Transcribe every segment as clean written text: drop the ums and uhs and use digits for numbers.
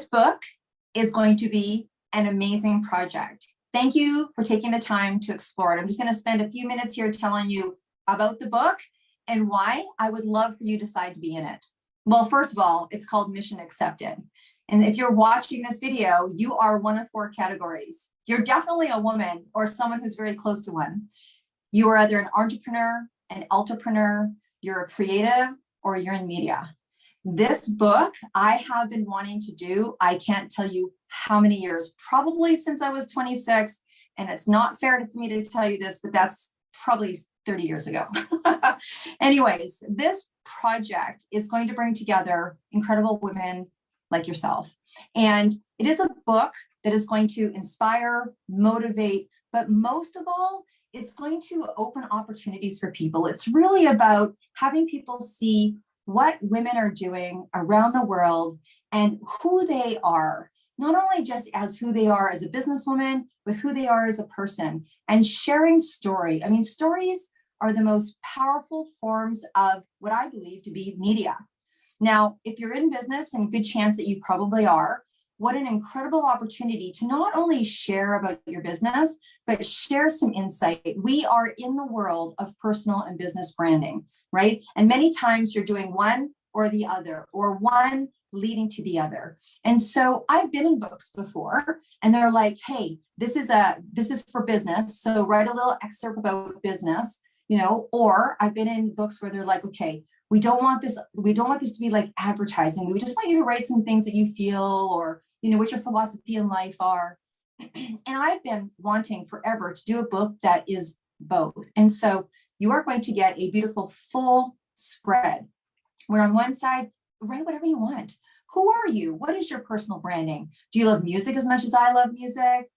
book is going to be an amazing project. Thank you for taking the time to explore it. I'm just going to spend a few minutes here telling you about the book and why I would love for you to decide to be in it. Well, first of all, it's called Mission Accepted. And if you're watching this video, you are one of 4 categories. You're definitely a woman or someone who's very close to one. You are either an entrepreneur, an entrepreneur, you're a creative, or you're in media. This book I have been wanting to do, I can't tell you how many years, probably since I was 26. And it's not fair for me to tell you this, but that's probably 30 years ago. Anyways, this project is going to bring together incredible women like yourself. And it is a book that is going to inspire, motivate, but most of all, it's going to open opportunities for people. It's really about having people see what women are doing around the world and who they are, not only just as who they are as a businesswoman, but who they are as a person, and sharing story. I mean, stories are the most powerful forms of what I believe to be media. Now, if you're in business, and good chance that you probably are, what an incredible opportunity to not only share about your business, but share some insight. We are in the world of personal and business branding, right? And many times you're doing one or the other, or one leading to the other. And so I've been in books before, and they're like, hey, this is for business. So write a little excerpt about business, or I've been in books where they're like, okay, we don't want this to be like advertising. We just want you to write some things that you feel, or what your philosophy in life are. And I've been wanting forever to do a book that is both. And so you are going to get a beautiful full spread, where on one side, write whatever you want. Who are you? What is your personal branding? Do you love music as much as I love music?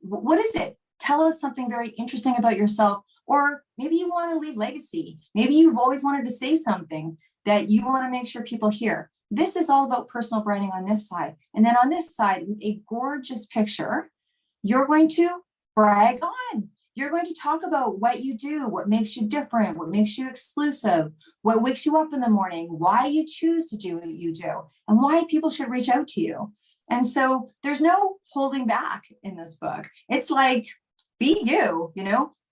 What is it? Tell us something very interesting about yourself. Or maybe you want to leave legacy. Maybe you've always wanted to say something that you want to make sure people hear. This is all about personal branding on this side. And then on this side, with a gorgeous picture, you're going to brag on. You're going to talk about what you do, what makes you different, what makes you exclusive, what wakes you up in the morning, why you choose to do what you do, and why people should reach out to you. And so there's no holding back in this book. It's like, be you,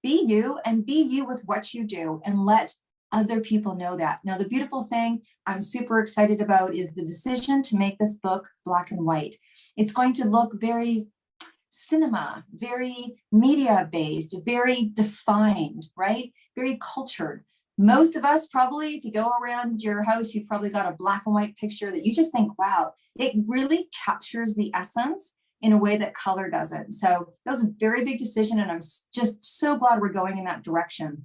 be you, and be you with what you do, and let other people know that. Now, the beautiful thing I'm super excited about is the decision to make this book black and white. It's going to look very cinema, very media-based, very defined, right? Very cultured. Most of us probably, if you go around your house, you've probably got a black and white picture that you just think, wow, it really captures the essence in a way that color doesn't. So that was a very big decision, and I'm just so glad we're going in that direction.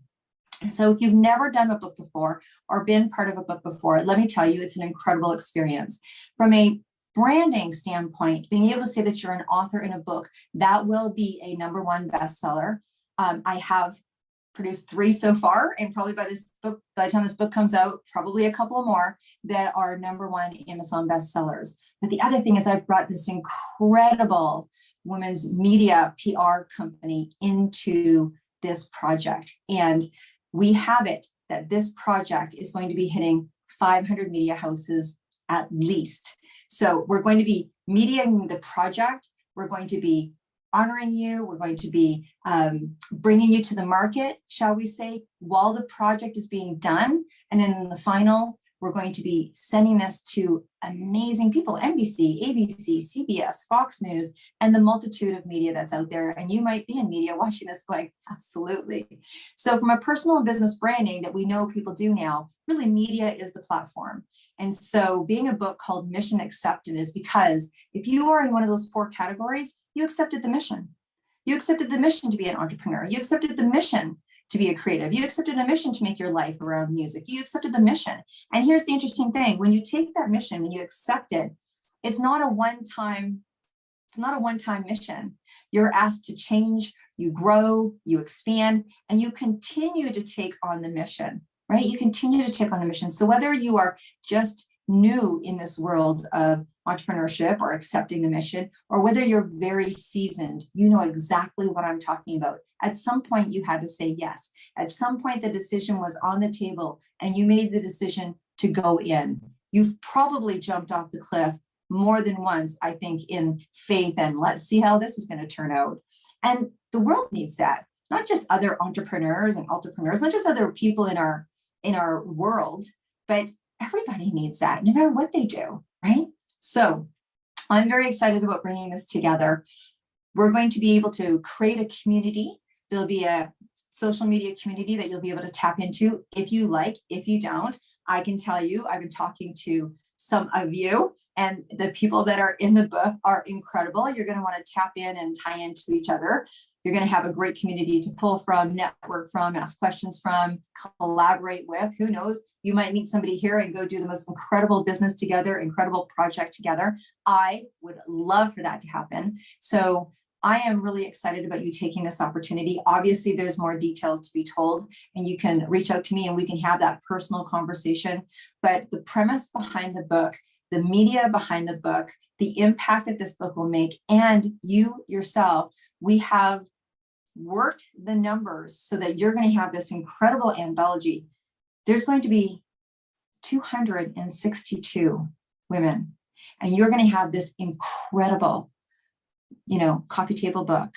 So if you've never done a book before or been part of a book before, let me tell you, it's an incredible experience. From a branding standpoint, being able to say that you're an author in a book, that will be a #1 bestseller. I have produced 3 so far, and probably by the time this book comes out, probably a couple more that are #1 Amazon bestsellers. But the other thing is, I've brought this incredible women's media PR company into this project. And we have it that this project is going to be hitting 500 media houses at least. So we're going to be mediating the project. We're going to be honoring you. We're going to be bringing you to the market, shall we say, while the project is being done. And then in the final, we're going to be sending this to amazing people, NBC, ABC, CBS, Fox News, and the multitude of media that's out there. And you might be in media watching this going, absolutely. So from a personal and business branding that we know people do now, really media is the platform. And so being a book called Mission Accepted is because if you are in one of those 4 categories, you accepted the mission. You accepted the mission to be an entrepreneur. You accepted the mission to be a creative. You accepted a mission to make your life around music. You accepted the mission. And here's the interesting thing. When you take that mission, when you accept it, it's not a one-time mission. You're asked to change, you grow, you expand, and you continue to take on the mission, right? You continue to take on the mission. So whether you are just new in this world of entrepreneurship or accepting the mission, or whether you're very seasoned, you know exactly what I'm talking about. At some point, you had to say yes. At some point, the decision was on the table and you made the decision to go in. You've probably jumped off the cliff more than once, I think, in faith and let's see how this is going to turn out. And the world needs that, not just other entrepreneurs, not just other people in our world, but everybody needs that, no matter what they do, right? So I'm very excited about bringing this together. We're going to be able to create a community. There'll be a social media community that you'll be able to tap into if you like. If you don't, I can tell you, I've been talking to some of you, and the people that are in the book are incredible. You're going to want to tap in and tie into each other. You're going to have a great community to pull from, network from, ask questions from, collaborate with. Who knows? You might meet somebody here and go do the most incredible business together, incredible project together. I would love for that to happen. So I am really excited about you taking this opportunity. Obviously, there's more details to be told, and you can reach out to me and we can have that personal conversation. But the premise behind the book, the media behind the book, the impact that this book will make, and you yourself, we have worked the numbers so that you're going to have this incredible anthology. There's going to be 262 women, and you're going to have this incredible, coffee table book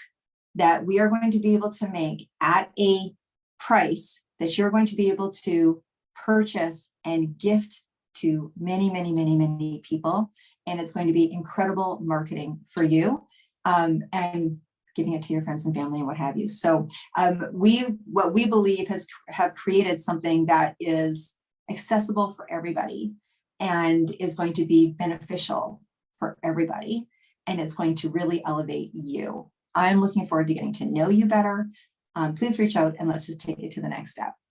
that we are going to be able to make at a price that you're going to be able to purchase and gift to many, many, many, many people. And it's going to be incredible marketing for you, and giving it to your friends and family and what have you. So what we believe have created something that is accessible for everybody and is going to be beneficial for everybody. And it's going to really elevate you. I'm looking forward to getting to know you better. Please reach out and let's just take it to the next step.